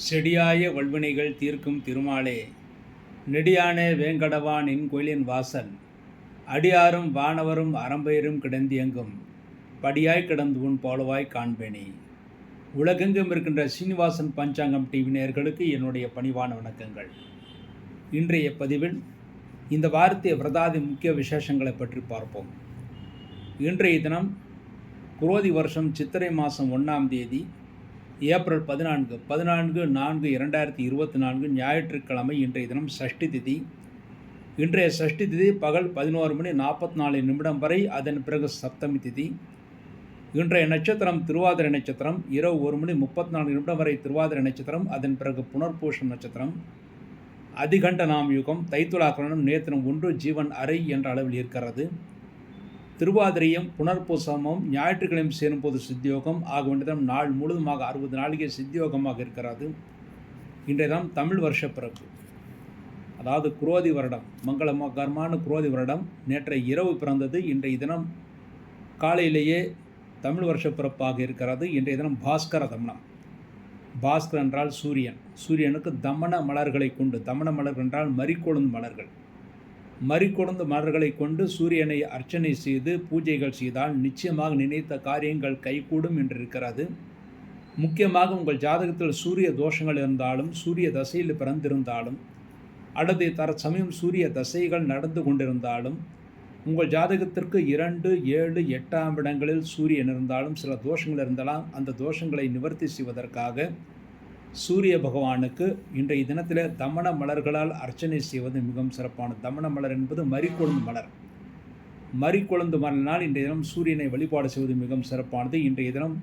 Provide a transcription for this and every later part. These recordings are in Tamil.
செடியாய வல்வினைகள் தீர்க்கும் திருமாலே, நெடியானே வேங்கடவா நின் கோயிலின் வாசல், அடியாரும் வானவரும் அறம்பெயரும் கிடந்தியெங்கும் படியாய் கிடந்து உன் போலவாய் காண்பேனே. உலகெங்கும் இருக்கின்ற சீனிவாசன் பஞ்சாங்கம் டிவி நேயர்களுக்கு என்னுடைய பணிவான வணக்கங்கள். இன்றைய பதிவில் இந்த வாரத்திய விரதாதி முக்கிய விசேஷங்களை பற்றி பார்ப்போம். இன்றைய தினம் குரோதி வருஷம் சித்திரை மாதம் 1ஆம் தேதி ஏப்ரல் 14/4/2024 ஞாயிற்றுக்கிழமை. இன்றைய தினம் சஷ்டி திதி. இன்றைய சஷ்டி திதி பகல் 11:44 வரை, அதன் பிறகு சப்தமி திதி. இன்றைய நட்சத்திரம் திருவாதிரை நட்சத்திரம். இரவு 1:34 வரை திருவாதிரை நட்சத்திரம், அதன் பிறகு புனர்பூஷம் நட்சத்திரம். அதிகண்ட நாம் யுகம். தைத்துலாக்கரணம் நேத்திரம் 1 ஜீவன் அரை என்ற அளவில் இருக்கிறது. திருவாதிரையும் புனர்பூசமும் ஞாயிற்றுக்கிழமை சேரும்போது சித்தியோகம் ஆக வேண்டியதும் நாள் முழுதுமாக 60 நாளிகை சித்தியோகமாக இருக்கிறது. இன்றைய தினம் தமிழ் வருஷ பிறப்பு, அதாவது குரோதி வருடம், மங்களகரமான குரோதி வருடம் நேற்றைய இரவு பிறந்தது. இன்றைய தினம் காலையிலேயே தமிழ் வருஷ பிறப்பாக இருக்கிறது. இன்றைய தினம் பாஸ்கர தமனம். பாஸ்கர் என்றால் சூரியன். சூரியனுக்கு தமன மலர்களை கொண்டு, தமன மலர்கள் என்றால் மறிக்கொழுந்து மலர்கள், மறிக்கொழுந்து மலர்களை கொண்டு சூரியனை அர்ச்சனை செய்து பூஜைகள் செய்தால் நிச்சயமாக நினைத்த காரியங்கள் கைகூடும் என்று இருக்கிறது. முக்கியமாக உங்கள் ஜாதகத்தில் சூரிய தோஷங்கள் இருந்தாலும், சூரிய தசையில் பிறந்திருந்தாலும், அல்லது தற்சமயம் சூரிய தசைகள் நடந்து கொண்டிருந்தாலும், உங்கள் ஜாதகத்திற்கு 2, 7, 8ஆம் இடங்களில் சூரியன் இருந்தாலும் சில தோஷங்கள் இருந்தாலும் அந்த தோஷங்களை நிவர்த்தி செய்வதற்காக சூரிய பகவானுக்கு இன்றைய தினத்தில் தமன மலர்களால் அர்ச்சனை செய்வது மிகவும் சிறப்பானது. தமன மலர் என்பது மறிக்கொழுந்து மலர். மறிக்கொழுந்து மலரினால் இன்றைய தினம் சூரியனை வழிபாடு செய்வது மிகவும் சிறப்பானது. இன்றைய தினம்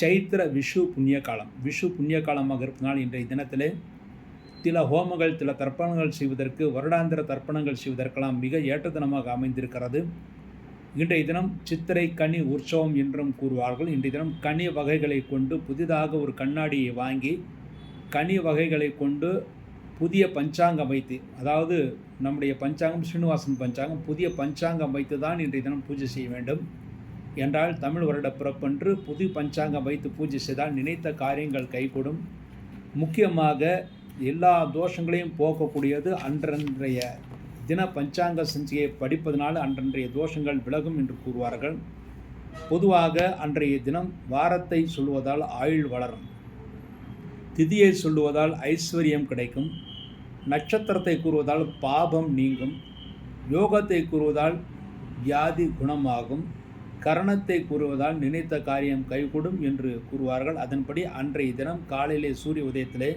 சைத்திர விஷு புண்ணிய காலம். விஷு புண்ணிய காலமாக இருப்பதனால் இன்றைய தினத்திலே சில ஹோமங்கள், சில தர்ப்பணங்கள் செய்வதற்கு, வருடாந்திர தர்ப்பணங்கள் செய்வதற்கெல்லாம் மிக ஏற்ற தினமாக அமைந்திருக்கிறது. இன்றைய தினம் சித்திரை கனி உற்சவம் என்றும் கூறுவார்கள். இன்றைய தினம் கனி வகைகளை கொண்டு புதிதாக ஒரு கண்ணாடியை வாங்கி கனி வகைகளை கொண்டு புதிய பஞ்சாங்கம் வைத்து, அதாவது நம்முடைய பஞ்சாங்கம் ஸ்ரீனிவாசன் பஞ்சாங்கம், புதிய பஞ்சாங்கம் வைத்து தான் இன்றைய தினம் பூஜை செய்ய வேண்டும். என்றால் தமிழ் வருட பிறப்பன்று புதிய பஞ்சாங்கம் வைத்து பூஜை செய்தால் நினைத்த காரியங்கள் கைகூடும். முக்கியமாக எல்லா தோஷங்களையும் போக்கக்கூடியது அன்றன்றைய தின பஞ்சாங்க சஞ்சிகையை படிப்பதனால் அன்றன்றைய தோஷங்கள் விலகும் என்று கூறுவார்கள். பொதுவாக அன்றைய தினம் வாரத்தை சொல்லுவதால் ஆயுள் வளரும், திதியை சொல்லுவதால் ஐஸ்வர்யம் கிடைக்கும், நட்சத்திரத்தை கூறுவதால் பாபம் நீங்கும், யோகத்தை கூறுவதால் வியாதி குணமாகும், கரணத்தை கூறுவதால் நினைத்த காரியம் கைகூடும் என்று கூறுவார்கள். அதன்படி அன்றைய தினம் காலையிலே சூரிய உதயத்திலே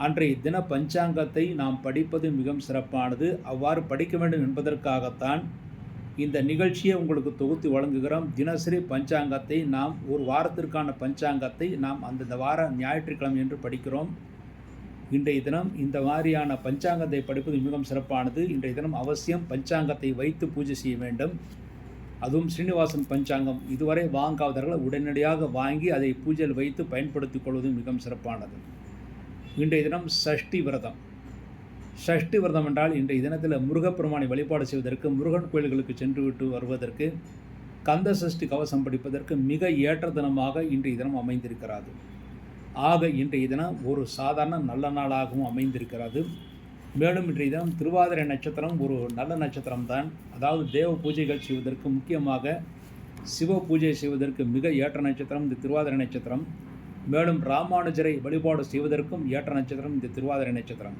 அன்றைய தின பஞ்சாங்கத்தை நாம் படிப்பது மிகவும் சிறப்பானது. அவ்வாறு படிக்க வேண்டும் என்பதற்காகத்தான் இந்த நிகழ்ச்சியை உங்களுக்கு தொகுத்து வழங்குகிறோம். தினசரி பஞ்சாங்கத்தை நாம் ஒரு வாரத்திற்கான பஞ்சாங்கத்தை நாம் அந்தந்த வார ஞாயிற்றுக்கிழமை என்று படிக்கிறோம். இன்றைய தினம் இந்த மாதிரியான பஞ்சாங்கத்தை படிப்பது மிகவும் சிறப்பானது. இன்றைய தினம் அவசியம் பஞ்சாங்கத்தை வைத்து பூஜை செய்ய வேண்டும். அதுவும் ஸ்ரீனிவாசன் பஞ்சாங்கம் இதுவரை வாங்காதவர்கள் உடனடியாக வாங்கி அதை பூஜையில் வைத்து பயன்படுத்திக் கொள்வது மிகவும் சிறப்பானது. இன்றைய தினம் சஷ்டி விரதம். சஷ்டி விரதம் என்றால் இன்றைய தினத்தில் முருகப்பெருமானை வழிபாடு செய்வதற்கு, முருகன் கோயில்களுக்கு சென்று விட்டு வருவதற்கு, கந்த சஷ்டி கவசம் படிப்பதற்கு மிக ஏற்ற தினமாக இன்றைய தினம் அமைந்திருக்கிறது. ஆக இன்றைய தினம் ஒரு சாதாரண நல்ல நாளாகவும் அமைந்திருக்கிறது. மேலும் இன்றைய தினம் திருவாதிரை நட்சத்திரம் ஒரு நல்ல நட்சத்திரம்தான். அதாவது தேவ பூஜைகள் செய்வதற்கு, முக்கியமாக சிவ பூஜை செய்வதற்கு மிக ஏற்ற நட்சத்திரம் இந்த திருவாதிரை நட்சத்திரம். மேலும் ராமானுஜரை வழிபாடு செய்வதற்கும் ஏற்ற நட்சத்திரம் இந்த திருவாதிரை நட்சத்திரம்.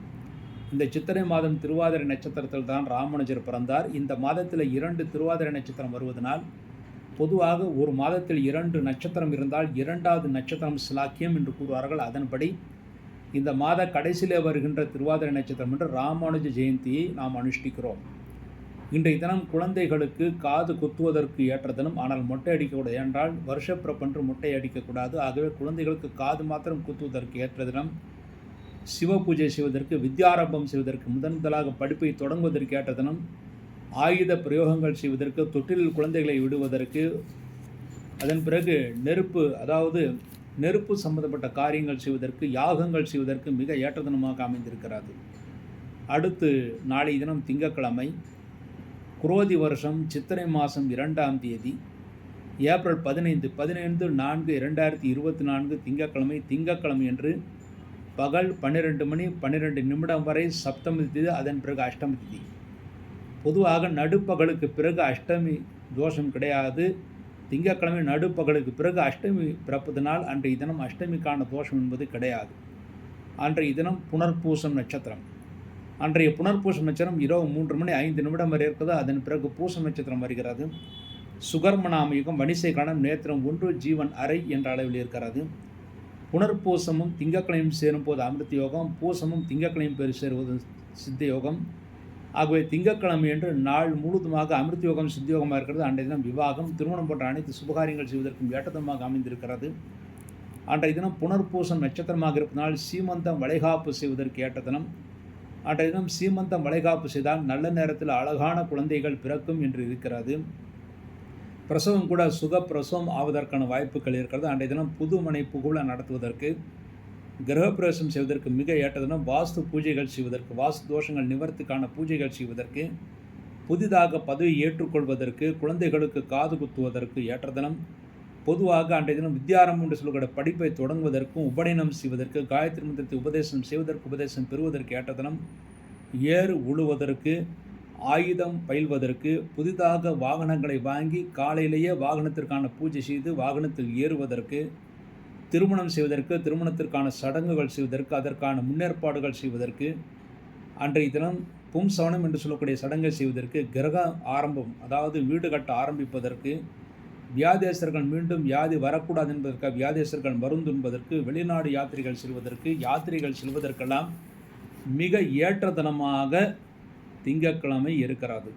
இந்த சித்திரை மாதம் திருவாதிரை நட்சத்திரத்தில் தான் ராமானுஜர் பிறந்தார். இந்த மாதத்தில் 2 திருவாதிரை நட்சத்திரம் வருவதனால், பொதுவாக ஒரு மாதத்தில் 2 நட்சத்திரம் இருந்தால் 2வது நட்சத்திரம் சிலாக்கியம் என்று கூறுவார்கள். அதன்படி இந்த மாத கடைசியிலே வருகின்ற திருவாதிரை நட்சத்திரம் என்று ராமானுஜ ஜெயந்தியை நாம் அனுஷ்டிக்கிறோம். இன்றைய தினம் குழந்தைகளுக்கு காது குத்துவதற்கு ஏற்ற தினம். ஆனால் மொட்டை அடிக்கக்கூடாது, என்றால் வருஷப்பிறப்பன்று மொட்டை அடிக்கக்கூடாது. ஆகவே குழந்தைகளுக்கு காது மாத்திரம் குத்துவதற்கு ஏற்ற தினம். சிவ பூஜை செய்வதற்கு, வித்யாரம்பம் செய்வதற்கு, முதலாக படிப்பை தொடங்குவதற்கு ஏற்ற தினம். ஆயுத பிரயோகங்கள் செய்வதற்கு, தொட்டிலில் குழந்தைகளை விடுவதற்கு, அதன் பிறகு நெருப்பு சம்பந்தப்பட்ட காரியங்கள் செய்வதற்கு, யாகங்கள் செய்வதற்கு மிக ஏற்ற தினமாக அமைந்திருக்கிறது. அடுத்து நாளைய தினம் திங்கட்கிழமை, குரோதி வருஷம் சித்திரை மாதம் 2ஆம் தேதி ஏப்ரல் 15/4/2024 திங்கட்கிழமை என்று பகல் 12 மணி 12 நிமிடம் வரை சப்தமி திதி, அதன் பிறகு அஷ்டமி திதி. பொதுவாக நடுப்பகலுக்கு பிறகு அஷ்டமி தோஷம் கிடையாது. திங்கட்கிழமை நடுப்பகலுக்கு பிறகு அஷ்டமி பிறப்பதனால் அன்றைய தினம் அஷ்டமிக்கான தோஷம் என்பது கிடையாது. அன்றைய தினம் புனர்பூசம் நட்சத்திரம். அன்றைய புனர்பூசம் நட்சத்திரம் இரவு 3 மணி 5 நிமிடம் வரை இருக்கிறது. அதன் பிறகு பூசம் நட்சத்திரம் வருகிறது. சுகர்மநாமயுகம் வணிசை காலம் நேத்திரம் 1 ஜீவன் அரை என்ற அளவில் இருக்கிறது. புனர்பூசமும் திங்கட்கிழமையும் சேரும்போது அமிர்த யோகம், பூசமும் திங்கட்கிழமை சேருவது சித்த யோகம். ஆகவே திங்கட்கிழமை என்று நாள் முழுவதுமாக அமிர்த யோகம் சித்த யோகமாக இருக்கிறது. அன்றைய தினம் விவாகம், திருமணம் போன்ற அனைத்து சுபகாரியங்கள் செய்வதற்கும் ஏற்றதமாக அமைந்திருக்கிறது. அன்றைய தினம் புனர்பூசம் நட்சத்திரமாக இருப்பதனால் சீமந்தம் வளைகாப்பு செய்வதற்கு ஏற்ற தினம். அன்றைய தினம் சீமந்தம் வளைகாப்பு செய்தால் நல்ல நேரத்தில் அழகான குழந்தைகள் பிறக்கும் என்று இருக்கிறது. பிரசவம் கூட சுக பிரசவம் ஆவதற்கான வாய்ப்புகள் இருக்கிறது. அன்றைய தினம் புதுமனை புகழ நடத்துவதற்கு, கிரகப்பிரவேசம் செய்வதற்கு மிக ஏற்ற தினம். வாஸ்து பூஜைகள் செய்வதற்கு, வாஸ்து தோஷங்கள் நிவர்த்திக்கான பூஜைகள் செய்வதற்கு, புதிதாக பதவி ஏற்றுக்கொள்வதற்கு, குழந்தைகளுக்கு காது குத்துவதற்கு ஏற்ற தினம். பொதுவாக அன்றைய தினம் வித்யாரம்பம் என்று சொல்லக்கூடிய படிப்பை தொடங்குவதற்கும், உபநயனம் செய்வதற்கு, காயத்ரி மந்திரத்தை உபதேசம் செய்வதற்கு, உபதேசம் பெறுவதற்கு ஏற்ற தினம். ஏர் உழுவதற்கு, ஆயுதம் பயில்வதற்கு, புதிதாக வாகனங்களை வாங்கி காலையிலேயே வாகனத்திற்கான பூஜை செய்து வாகனத்தில் ஏறுவதற்கு, திருமணம் செய்வதற்கு, திருமணத்திற்கான சடங்குகள் செய்வதற்கு, அதற்கான முன்னேற்பாடுகள் செய்வதற்கு, அன்றைய தினம் பும்சவனம் என்று சொல்லக்கூடிய சடங்குகள் செய்வதற்கு, கிரக ஆரம்பம் அதாவது வீடு கட்ட ஆரம்பிப்பதற்கு, வியாதேசர்கள் மீண்டும் வியாதி வரக்கூடாது என்பதற்காக வியாதேசர்கள் மருந்து உண்பதற்கு, வெளிநாடு யாத்திரைகள் செல்வதற்கு, யாத்திரைகள் செல்வதற்கெல்லாம் மிக ஏற்ற தினமாக திங்கட்கிழமை இருக்கிறது.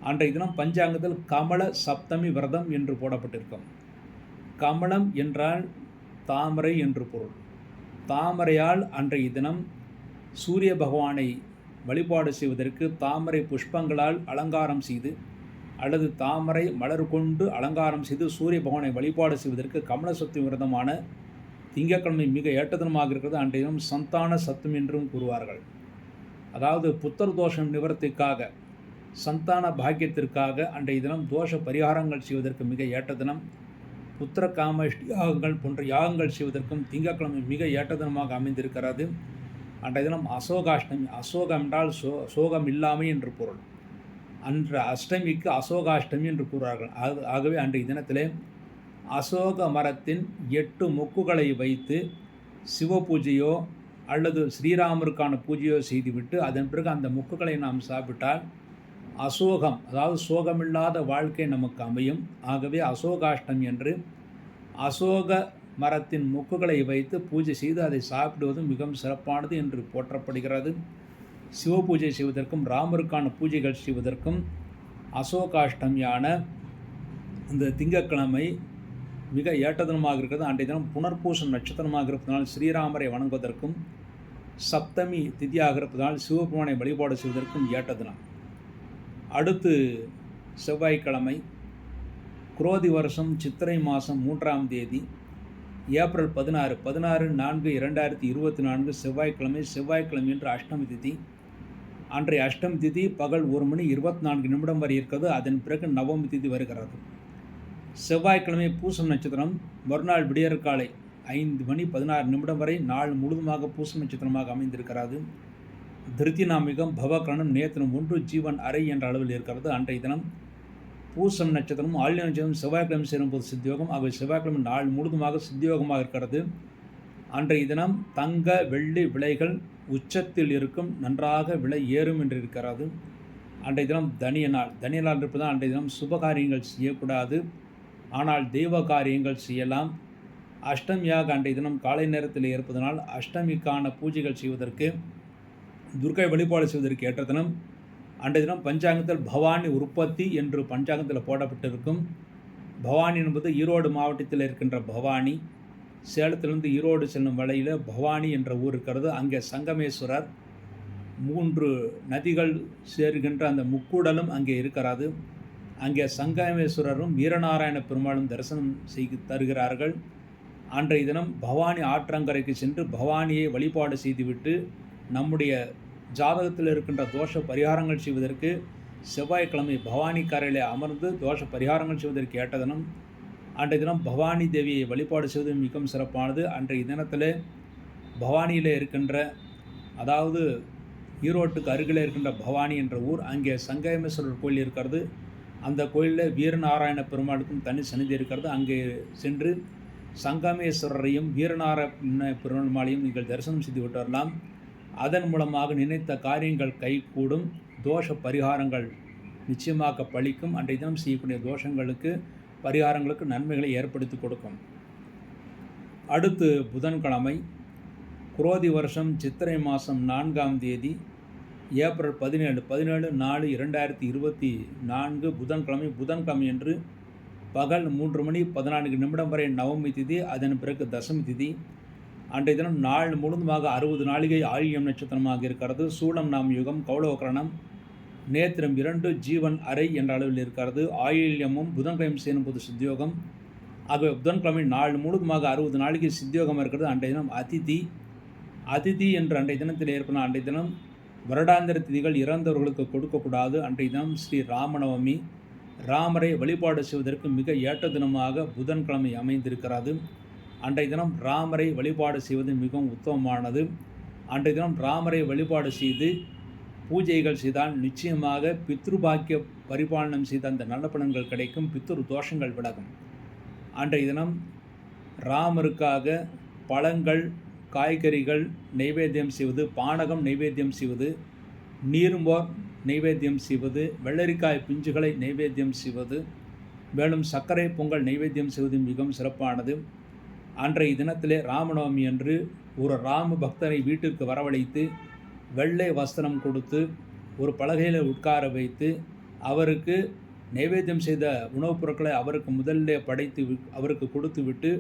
அன்றைய தினம் பஞ்சாங்கத்தில் கமல சப்தமி விரதம் என்று போடப்பட்டிருக்கும். கமலம் என்றால் தாமரை என்று பொருள். தாமரையால் அன்றைய தினம் சூரிய பகவானை வழிபாடு செய்வதற்கு தாமரை புஷ்பங்களால் அலங்காரம் செய்து அல்லது தாமரை மலர் கொண்டு அலங்காரம் செய்து சூரிய பகவானை வழிபாடு செய்வதற்கு கமல சப்தமி விரதமான திங்கட்கிழமை மிக ஏற்ற தினமாக இருக்கிறது. அன்றைய தினம் சந்தான சத்தும் என்றும் கூறுவார்கள். அதாவது புத்தர் தோஷம் நிவர்த்திக்காக, சந்தான பாக்கியத்திற்காக அன்றைய தினம் தோஷ பரிகாரங்கள் செய்வதற்கு மிக ஏற்ற தினம். புத்திர காம யாகங்கள் போன்ற யாகங்கள் செய்வதற்கும் திங்கட்கிழமை மிக ஏற்ற தினமாக அமைந்திருக்கிறது. அன்றைய தினம் அசோகாஷ்டமி. அசோகம் என்றால் சோகம் இல்லாமை என்று பொருள். அன்று அஷ்டமிக்கு அசோகாஷ்டமி என்று கூறுவார்கள். ஆகவே அன்றைய தினத்திலே அசோக மரத்தின் 8 மொக்குகளை வைத்து சிவ பூஜையோ அல்லது ஸ்ரீராமருக்கான பூஜையோ செய்துவிட்டு அதன் பிறகு அந்த மொக்குகளை நாம் சாப்பிட்டால் அசோகம் அதாவது சோகமில்லாத வாழ்க்கை நமக்கு அமையும். ஆகவே அசோகாஷ்டமி என்று அசோக மரத்தின் மொக்குகளை வைத்து பூஜை செய்து அதை சாப்பிடுவது மிகவும் சிறப்பானது என்று போற்றப்படுகிறது. சிவ பூஜை செய்வதற்கும் ராமருக்கான பூஜைகள் செய்வதற்கும் அசோகாஷ்டமியான இந்த திங்கட்கிழமை மிக ஏற்ற தினமாக இருக்கிறது. அன்றைய தினம் புனர்பூசம் நட்சத்திரமாக இருப்பதனால் ஸ்ரீராமரை வணங்குவதற்கும், சப்தமி திதியாக இருப்பதனால் சிவபெருமானை வழிபாடு செய்வதற்கும் ஏற்ற தினம். அடுத்து செவ்வாய்க்கிழமை, குரோதி வருஷம் சித்திரை மாதம் 3ஆம் தேதி ஏப்ரல் 16/4/2024 செவ்வாய்க்கிழமை. செவ்வாய்க்கிழமை என்று அஷ்டமி திதி. அன்றைய அஷ்டமி திதி பகல் 1 மணி 24 நிமிடம் வரை இருக்கிறது. அதன் பிறகு நவமி திதி வருகிறது. செவ்வாய்க்கிழமை பூசம் நட்சத்திரம். மறுநாள் விடியற்காலை 5 மணி 16 நிமிடம் வரை நாள் முழுவதுமாக பூசம் நட்சத்திரமாக அமைந்திருக்கிறது. திருத்தினாமிகம் பவகரணம் நேத்திரம் 1 ஜீவன் அரை என்ற அளவில் இருக்கிறது. அன்றைய தினம் பூசம் நட்சத்திரம் ஆழ்நிலை நட்சத்திரம் செவ்வாய்க்கிழமை சேரும்போது சித்தியோகம். ஆகவே செவ்வாய்க்கிழமை நாள் முழுவதுமாக சித்தியோகமாக இருக்கிறது. அன்றைய தினம் தங்க வெள்ளி விலைகள் உச்சத்தில் இருக்கும், நன்றாக விலை ஏறும் என்று இருக்கிறது. அன்றைய தினம் தனிய நாள். தனிய நாள் இருப்பதால் அன்றைய தினம் சுபகாரியங்கள் செய்யக்கூடாது, ஆனால் தெய்வ காரியங்கள் செய்யலாம். அஷ்டமியாக அன்றைய தினம் காலை நேரத்தில் இருப்பதனால் அஷ்டமிக்கான பூஜைகள் செய்வதற்கு, துர்க்கை வழிபாடு செய்வதற்கு ஏற்ற தினம். அன்றைய தினம் பஞ்சாங்கத்தில் பவானி உற்பத்தி என்று பஞ்சாங்கத்தில் போடப்பட்டிருக்கும். பவானி என்பது ஈரோடு மாவட்டத்தில் இருக்கின்ற பவானி. சேலத்திலிருந்து ஈரோடு செல்லும் வழியில் பவானி என்ற ஊர் இருக்கிறது. அங்கே சங்கமேஸ்வரர், 3 நதிகள் சேர்கின்ற அந்த முக்கூடலும் அங்கே இருக்கிறது. அங்கே சங்கமேஸ்வரரும் வீரநாராயண பெருமாளும் தரிசனம் செய்து தருகிறார்கள். அன்றைய தினம் பவானி ஆற்றங்கரைக்கு சென்று பவானியை வழிபாடு செய்துவிட்டு நம்முடைய ஜாதகத்தில் இருக்கின்ற தோஷ பரிகாரங்கள் செய்வதற்கு செவ்வாய்க்கிழமை பவானி கரையிலே அமர்ந்து தோஷ பரிகாரங்கள் செய்வதற்கு ஏற்ற தினம். அன்றைய தினம் பவானி தேவியை வழிபாடு செய்வது மிகவும் சிறப்பானது. அன்றைய தினத்தில் பவானியில் இருக்கின்ற, அதாவது ஈரோட்டுக்கு அருகில் இருக்கின்ற பவானி என்ற ஊர், அங்கே சங்கமேஸ்வரர் கோயில் இருக்கிறது. அந்த கோயிலில் வீரநாராயண பெருமாளுக்கும் தனி சன்னிதி இருக்கிறது. அங்கே சென்று சங்கமேஸ்வரரையும் வீரநாராயண பெருமாளையும் நீங்கள் தரிசனம் செய்து விட்டு வரலாம். அதன் மூலமாக நினைத்த காரியங்கள் கைகூடும், தோஷ பரிகாரங்கள் நிச்சயமாக பலிக்கும். அன்றைய தினம் செய்யக்கூடிய தோஷங்களுக்கு பரிகாரங்களுக்கு நன்மைகளை ஏற்படுத்தி கொடுக்கும். அடுத்து புதன்கிழமை, குரோதி வருஷம் சித்திரை மாதம் 4ஆம் தேதி ஏப்ரல் 17/4/2024 புதன்கிழமை என்று பகல் 3:14 வரை நவமி திதி, அதன் பிறகு தசமி திதி. அன்றைய தினம் நாள் முழுவதுமாக 60 நாளிகை ஆயில்யம் நட்சத்திரமாக இருக்கிறது. சூலம் நாம் யுகம், கௌளவகரணம், நேத்திரம் 2, ஜீவன் அரை என்ற அளவில் இருக்கிறது. ஆயில்யமும் புதன்கிழமை சேரும்போது சித்தியோகம். ஆகவே புதன்கிழமை நாள் முழுவதுமாக 60 நாளிகை சித்தியோகம் இருக்கிறது. அன்றைய தினம் அதிதி என்று அன்றைய தினத்தில் ஏற்படும். அன்றைய தினம் வருடாந்திர திதிகள் இறந்தவர்களுக்கு கொடுக்கக்கூடாது. அன்றைய தினம் ஸ்ரீ ராமநவமி, ராமரை வழிபாடு செய்வதற்கு மிக ஏற்ற தினமாக புதன்கிழமை அமைந்திருக்கிறது. அன்றைய தினம் ராமரை வழிபாடு செய்வது மிகவும் உத்தமமானது. அன்றைய தினம் ராமரை வழிபாடு செய்து பூஜைகள் செய்தால் நிச்சயமாக பித்ருபாக்கிய பரிபாலனம் செய்த அந்த நல்ல பலன்கள் கிடைக்கும், பித்ரு தோஷங்கள் விலகும். அன்றைய தினம் ராமருக்காக பழங்கள், காய்கறிகள் நைவேத்தியம் செய்வது, பானகம் நைவேத்தியம் செய்வது, நீர்மோர் நைவேத்தியம் செய்வது, வெள்ளரிக்காய் பிஞ்சுகளை நைவேத்தியம் செய்வது, மேலும் சர்க்கரை பொங்கல் நைவேத்தியம் செய்வது மிகவும் சிறப்பானது. அன்றைய தினத்திலே ராமநவமி அன்று ஒரு ராம பக்தரை வீட்டிற்கு வரவழைத்து வெள்ளை வஸ்திரம் கொடுத்து ஒரு பலகையில் உட்கார வைத்து அவருக்கு நைவேத்தியம் செய்த உணவுப் பொருட்களை அவருக்கு முதலிலே படைத்து அவருக்கு கொடுத்து விட்டு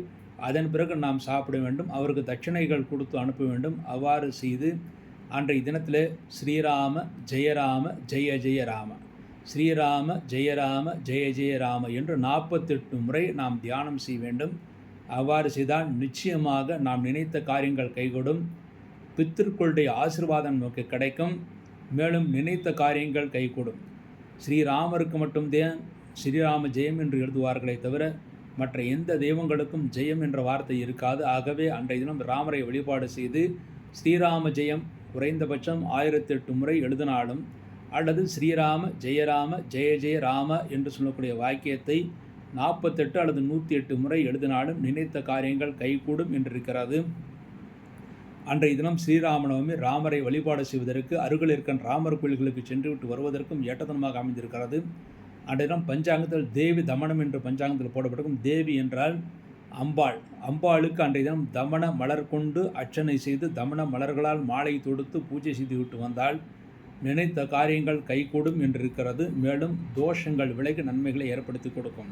அதன் பிறகு நாம் சாப்பிட வேண்டும். அவருக்கு தட்சணைகள் கொடுத்து அனுப்ப வேண்டும். அவ்வாறு செய்து அன்றைய தினத்திலே ஸ்ரீராம ஜெயராம ஜெய ஜெய ராம, ஸ்ரீராம ஜெயராம ஜெய ஜெய ராம என்று 48 முறை நாம் தியானம் செய்ய வேண்டும். அவ்வாறு செய்தால் நிச்சயமாக நாம் நினைத்த காரியங்கள் கைகூடும், பித்திருக்களுடைய ஆசீர்வாதம் நமக்கு கிடைக்கும், மேலும் நினைத்த காரியங்கள் கைகூடும். ஸ்ரீராமருக்கு மட்டும்தான் ஸ்ரீராம ஜெயம் என்று எழுதுவார்களே தவிர மற்ற எந்த தெய்வங்களுக்கும் ஜெயம் என்ற வார்த்தை இருக்காது. ஆகவே அன்றைய தினம் ராமரை வழிபாடு செய்து ஸ்ரீராம ஜெயம் குறைந்தபட்சம் 1008 முறை எழுதினாலும் அல்லது ஸ்ரீராம ஜெயராம ஜெய ஜெய ராம என்று சொல்லக்கூடிய வாக்கியத்தை 48 அல்லது 108 முறை எழுதினாலும் நினைத்த காரியங்கள் கைகூடும் என்றிருக்கிறது. அன்றைய தினம் ஸ்ரீராமநவமி, ராமரை வழிபாடு செய்வதற்கு அருகில் இருக்கிற ராமர் கோயில்களுக்கு சென்றுவிட்டு வருவதற்கும் ஏற்ற தினமாக அமைந்திருக்கிறது. அன்றைய தினம் பஞ்சாங்கத்தில் தேவி தமனம் என்று பஞ்சாங்கத்தில் போடப்பட்டிருக்கும். தேவி என்றால் அம்பாள். அம்பாளுக்கு அன்றைய தினம் தமன மலர் கொண்டு அர்ச்சனை செய்து தமன மலர்களால் மாலை தொடுத்து பூஜை செய்து விட்டு வந்தால் நினைத்த காரியங்கள் கைகூடும் என்றிருக்கிறது. மேலும் தோஷங்கள் விலகி நன்மைகளை ஏற்படுத்தி கொடுக்கும்.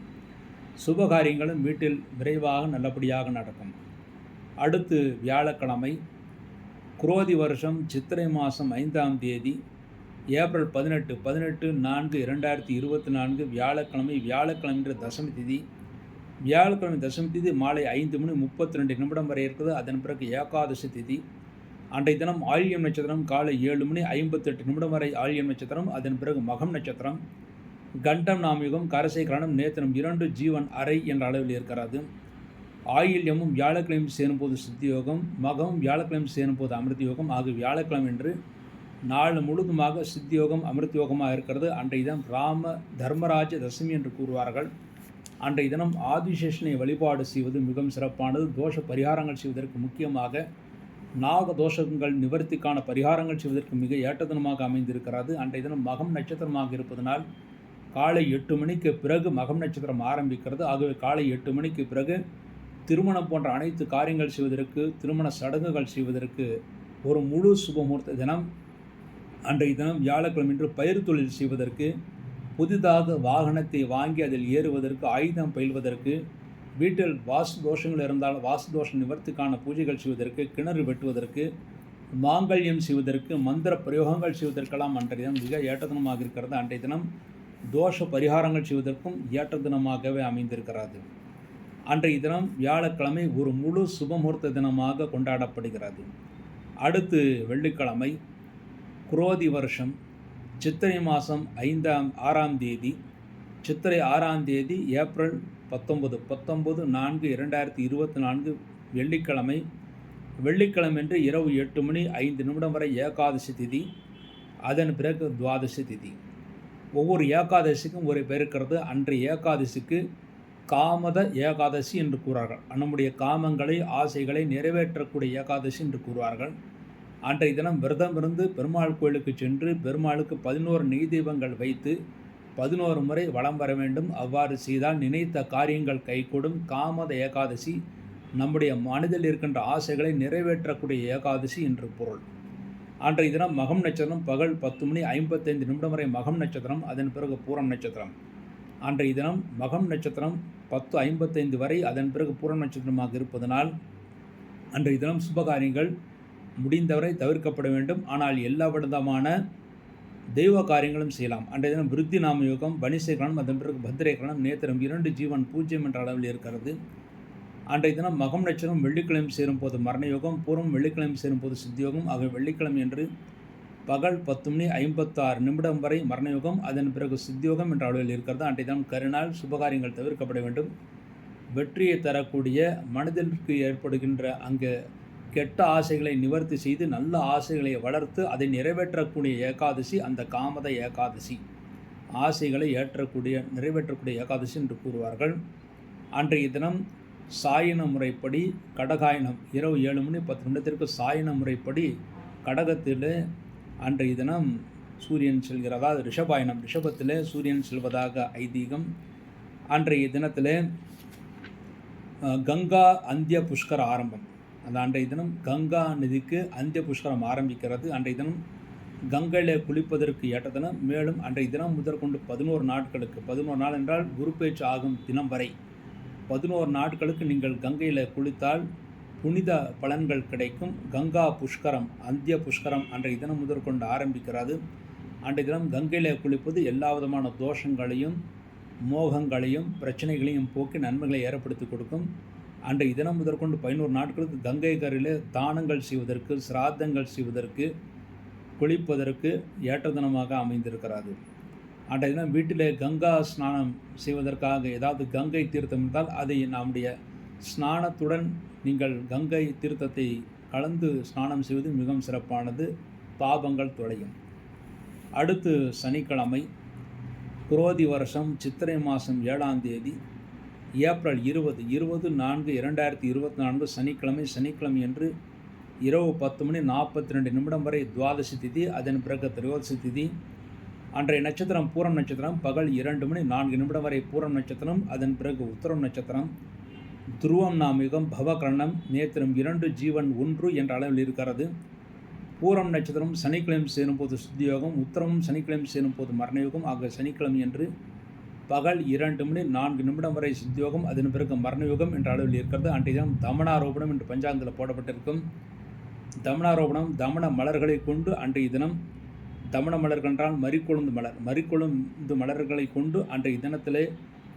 சுப காரியங்களும் வீட்டில் விரைவாக நல்லபடியாக நடக்கும். அடுத்து வியாழக்கிழமை, குரோதி வருஷம் சித்திரை மாதம் 5ஆம் தேதி ஏப்ரல் 18/4/2024 வியாழக்கிழமை தசமி திதி. வியாழக்கிழமை தசமி திதி மாலை 5:32 வரை இருக்குது. அதன் பிறகு ஏகாதசி திதி. அன்றைய தினம் ஆயில்யம் நட்சத்திரம் காலை 7:58 வரை ஆயில்யம் நட்சத்திரம். அதன் பிறகு மகம் நட்சத்திரம். கண்டம் நாமயுகம், கரசை கரணம், நேத்திரம் 2, ஜீவன் அரை என்ற அளவில் இருக்கிறது. ஆயில்யமும் வியாழக்கிழமை சேரும்போது சித்தியோகம், மகமும் வியாழக்கிழமை சேரும்போது அமிர்த யோகம். ஆகிய வியாழக்கிழமை என்று நாள் முழுதுமாக சித்தியோகம் அமிர்த யோகமாக இருக்கிறது. அன்றைய தினம் ராம தர்மராஜ தசமி என்று கூறுவார்கள். அன்றைய தினம் ஆதிசேஷனை வழிபாடு செய்வது மிகவும் சிறப்பானது. தோஷ பரிகாரங்கள் செய்வதற்கு, முக்கியமாக நாக தோஷங்கள் நிவர்த்திக்கான பரிகாரங்கள் செய்வதற்கு மிக ஏற்ற தினமாக அமைந்திருக்கிறது. அன்றைய தினம் மகம் நட்சத்திரமாக இருப்பதனால் காலை 8 மணிக்கு பிறகு மகம் நட்சத்திரம் ஆரம்பிக்கிறது. ஆகவே காலை 8 மணிக்கு பிறகு திருமணம் போன்ற அனைத்து காரியங்கள் செய்வதற்கு, திருமண சடங்குகள் செய்வதற்கு ஒரு முழு சுபமுகூர்த்த தினம். அன்றைய தினம் வியாழக்கிழமை பயிர் தொழில் செய்வதற்கு, புதிதாக வாகனத்தை வாங்கி அதில் ஏறுவதற்கு, ஆயுதம் பயில்வதற்கு, வீட்டில் வாஸ்து தோஷங்கள் இருந்தால் வாஸ்து தோஷ நிவர்த்திக்கான பூஜைகள் செய்வதற்கு, கிணறு வெட்டுவதற்கு, மாங்கல்யம் செய்வதற்கு, மந்திர பிரயோகங்கள் செய்வதற்கெல்லாம் அன்றைய தினம் மிக ஏற்ற தினமாக இருக்கிறது. அன்றைய தினம் தோஷ பரிகாரங்கள் செய்வதற்கும் ஏற்ற தினமாகவே அமைந்திருக்கிறது. அன்றைய தினம் வியாழக்கிழமை ஒரு முழு சுபமுகூர்த்த தினமாக கொண்டாடப்படுகிறது. அடுத்து வெள்ளிக்கிழமை, குரோதி வருஷம் சித்திரை மாதம் 6ஆம் தேதி, சித்திரை 6ஆம் தேதி ஏப்ரல் 19/4/2024 வெள்ளிக்கிழமை வெள்ளிக்கிழமை என்று இரவு 8:05 வரை ஏகாதசி திதி, அதன் பிறகு துவாதசி திதி. ஒவ்வொரு ஏகாதசிக்கும் ஒரு பேர் இருக்கிறது. அன்றைய ஏகாதசிக்கு காமத ஏகாதசி என்று கூறுவார்கள். நம்முடைய காமங்களை, ஆசைகளை நிறைவேற்றக்கூடிய ஏகாதசி என்று கூறுவார்கள். அன்றைய தினம் விரதம் இருந்து பெருமாள் கோயிலுக்கு சென்று பெருமாளுக்கு 11 நெய் தீபங்கள் வைத்து 11 முறை வலம் வர வேண்டும். அவ்வாறு செய்தால் நினைத்த காரியங்கள் கைகூடும். காமத ஏகாதசி நம்முடைய மனதில் இருக்கின்ற ஆசைகளை நிறைவேற்றக்கூடிய ஏகாதசி என்று பொருள். அன்றைய தினம் மகம் நட்சத்திரம் பகல் 10:55 வரை மகம் நட்சத்திரம், அதன் பிறகு பூரம் நட்சத்திரம். அன்றைய தினம் மகம் நட்சத்திரம் 10:55 வரை, அதன் பிறகு பூரம் நட்சத்திரமாக இருப்பதனால் அன்றைய தினம் சுபகாரியங்கள் முடிந்தவரை தவிர்க்கப்பட வேண்டும். ஆனால் எல்லா விதமான தெய்வ காரியங்களும் செய்யலாம். அன்றைய தினம் விருத்தி நாம யோகம், வணிசேகரணம், அதன் பிறகு பத்திரேகரணம், நேத்திரம் 2 ஜீவன் பூஜ்யம் என்ற அளவில் இருக்கிறது. அன்றைய தினம் மகம் நட்சத்திரம் வெள்ளிக்கிழமை சேரும் போது மரணயோகம், பூர்வம் வெள்ளிக்கிழமை சேரும் போது சித்தியோகம். ஆக வெள்ளிக்கிழமை என்று பகல் 10:56 வரை மரணயோகம், அதன் பிறகு சித்தியோகம் என்ற அளவில் இருக்கிறது. அன்றைய தினம் கருநாள், சுபகாரியங்கள் தவிர்க்கப்பட வேண்டும். வெற்றியை தரக்கூடிய மனதிற்கு ஏற்படுகின்ற அங்கே கெட்ட ஆசைகளை நிவர்த்தி செய்து நல்ல ஆசைகளை வளர்த்து அதை நிறைவேற்றக்கூடிய ஏகாதசி அந்த காமத ஏகாதசி. ஆசைகளை நிறைவேற்றக்கூடிய ஏகாதசி என்று கூறுவார்கள். அன்றைய தினம் சாயன முறைப்படி கடகாயனம் இரவு 7:10 சாயன முறைப்படி கடகத்தில் அன்றைய தினம் சூரியன் செல்கிறதா, ரிஷபாயனம் ரிஷபத்தில் சூரியன் செல்வதாக ஐதீகம். அன்றைய தினத்தில் கங்கா அந்திய புஷ்கர ஆரம்பம். அந்த அன்றைய தினம் கங்கா நதிக்கு அந்திய புஷ்கரம் ஆரம்பிக்கிறது. அன்றைய தினம் கங்கையில் குளிப்பதற்கு ஏற்ற தினம். மேலும் அன்றைய தினம் முதற்கொண்டு 11 நாட்களுக்கு, 11 நாள் என்றால் குரு பேச்சு ஆகும் தினம் வரை 11 நாட்களுக்கு நீங்கள் கங்கையில் குளித்தால் புனித பலன்கள் கிடைக்கும். கங்கா புஷ்கரம், அந்திய புஷ்கரம் அன்றைய தினம் முதற்கொண்டு ஆரம்பிக்கிறது. அன்றைய தினம் கங்கையில் குளிப்பது எல்லா விதமான தோஷங்களையும், மோகங்களையும், பிரச்சனைகளையும் போக்கி நன்மைகளை ஏற்படுத்தி கொடுக்கும். அன்றைய தினம் முதற்கொண்டு 11 நாட்களுக்கு கங்கை கரையில் தானங்கள் செய்வதற்கு, சிராத்தங்கள் செய்வதற்கு, குளிப்பதற்கு ஏற்ற தினமாக அமைந்திருக்கிறது. அன்றைய தினம் வீட்டிலே கங்கா ஸ்நானம் செய்வதற்காக ஏதாவது கங்கை தீர்த்தம் இருந்தால் அதை நம்முடைய ஸ்நானத்துடன் நீங்கள் கங்கை தீர்த்தத்தை கலந்து ஸ்நானம் செய்வது மிகவும் சிறப்பானது. பாபங்கள் தொலையும். அடுத்து சனிக்கிழமை, குரோதி வருஷம் சித்திரை மாதம் 7ஆம் தேதி, ஏப்ரல் 20/4/2024 சனிக்கிழமை. சனிக்கிழமை என்று இரவு 10:42 வரை துவாதசி திதி, அதன் பிறகு திரையோதசி திதி. அன்றைய நட்சத்திரம் பூரம் நட்சத்திரம். பகல் 2:04 வரை பூரம் நட்சத்திரம், அதன் பிறகு உத்தரம் நட்சத்திரம். துருவம் நாமயுகம், பவகரணம், நேத்திரம் 2 ஜீவன் 1 என்ற அளவில் இருக்கிறது. பூரம் நட்சத்திரம் சனிக்கிழமை சேரும்போது சித்தியோகம், உத்தரமும் சனிக்கிழமை சேரும்போது மரணயோகம். ஆக சனிக்கிழமை என்று பகல் 2:04 வரை சித்தியோகம், அதன் பிறகு மரணயோகம் என்ற அளவில் இருக்கிறது. அன்றைய தினம் தமனாரோபணம் என்று பஞ்சாங்கத்தில் போடப்பட்டிருக்கும். தமனாரோபணம் தமன மலர்களை கொண்டு அன்றைய தினம், தமன மலர்கள் என்றால் மறிக்கொழுந்து மலர்களை கொண்டு அன்றைய தினத்திலே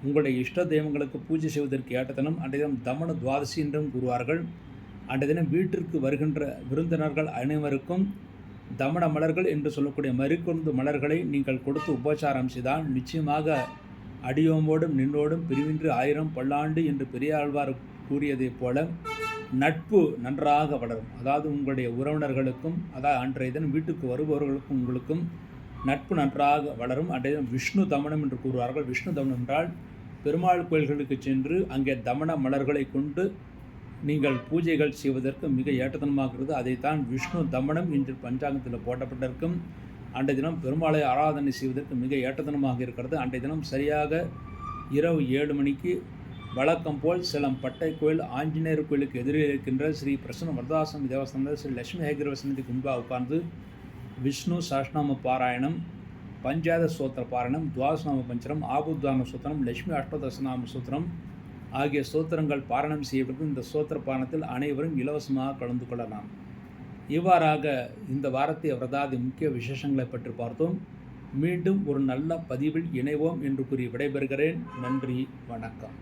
உங்களுடைய இஷ்ட தெய்வங்களுக்கு பூஜை செய்வதற்கு ஏற்ற தினம். அன்றைய தினம் தமன துவாதசி என்றும் கூறுவார்கள். அன்றைய தினம் வீட்டிற்கு வருகின்ற விருந்தினர்கள் அனைவருக்கும் தமன மலர்கள் என்று சொல்லக்கூடிய மறிக்கொழுந்து மலர்களை நீங்கள் கொடுத்து உபச்சாரம் செய்தால் நிச்சயமாக அடியோமோடும் நின்னோடும் பிரிவின்றி 1000 பல்லாண்டு என்று பெரியாழ்வார் கூறியதைப் போல நட்பு நன்றாக வளரும். அதாவது உங்களுடைய உறவினர்களுக்கும், அதாவது அன்றைய தினம் வீட்டுக்கு வருபவர்களுக்கும் உங்களுக்கும் நட்பு நன்றாக வளரும். அன்றைய தினம் விஷ்ணு தமனம் என்று கூறுவார்கள். விஷ்ணு தமனம் என்றால் பெருமாள் கோயில்களுக்கு சென்று அங்கே தமன மலர்களை கொண்டு நீங்கள் பூஜைகள் செய்வதற்கு மிக ஏற்றதனமாகிறது. அதைத்தான் விஷ்ணு தமனம் என்று பஞ்சாங்கத்தில் போடப்பட்டிருக்கும். அன்றைய தினம் பெருமாளை ஆராதனை செய்வதற்கு மிக ஏற்றதனமாக இருக்கிறது. அன்றைய தினம் சரியாக இரவு 7 மணிக்கு வழக்கம் போல் சேலம் பட்டை கோயில் ஆஞ்சநேயர் கோயிலுக்கு எதிரில் இருக்கின்ற ஸ்ரீ பிரசன்ன வரதாசம் தேவஸ்தானத்தில் ஸ்ரீ லட்சுமி ஹேகிரவ சன்னதிக்கு முன்பாக உட்கார்ந்து விஷ்ணு சஹஸ்ரநாம பாராயணம், பஞ்சாத ஸ்தோத்திர பாராயணம், துவாதசநாம பஞ்சரம், ஆபுத்வான சூத்திரம், லட்சுமி அஷ்டதசநாம சூத்திரம் ஆகிய ஸ்தோத்திரங்கள் பாராயணம் செய்யப்பட்டு இந்த ஸ்தோத்திர பாராயணத்தில் அனைவரும் இலவசமாக கலந்து கொள்ளலாம். இவ்வாறாக இந்த வாரத்தை விரதாதி முக்கிய விசேஷங்களை பற்றி பார்த்தோம். மீண்டும் ஒரு நல்ல பதிவில் இணைவோம் என்று கூறி விடைபெறுகிறேன். நன்றி, வணக்கம்.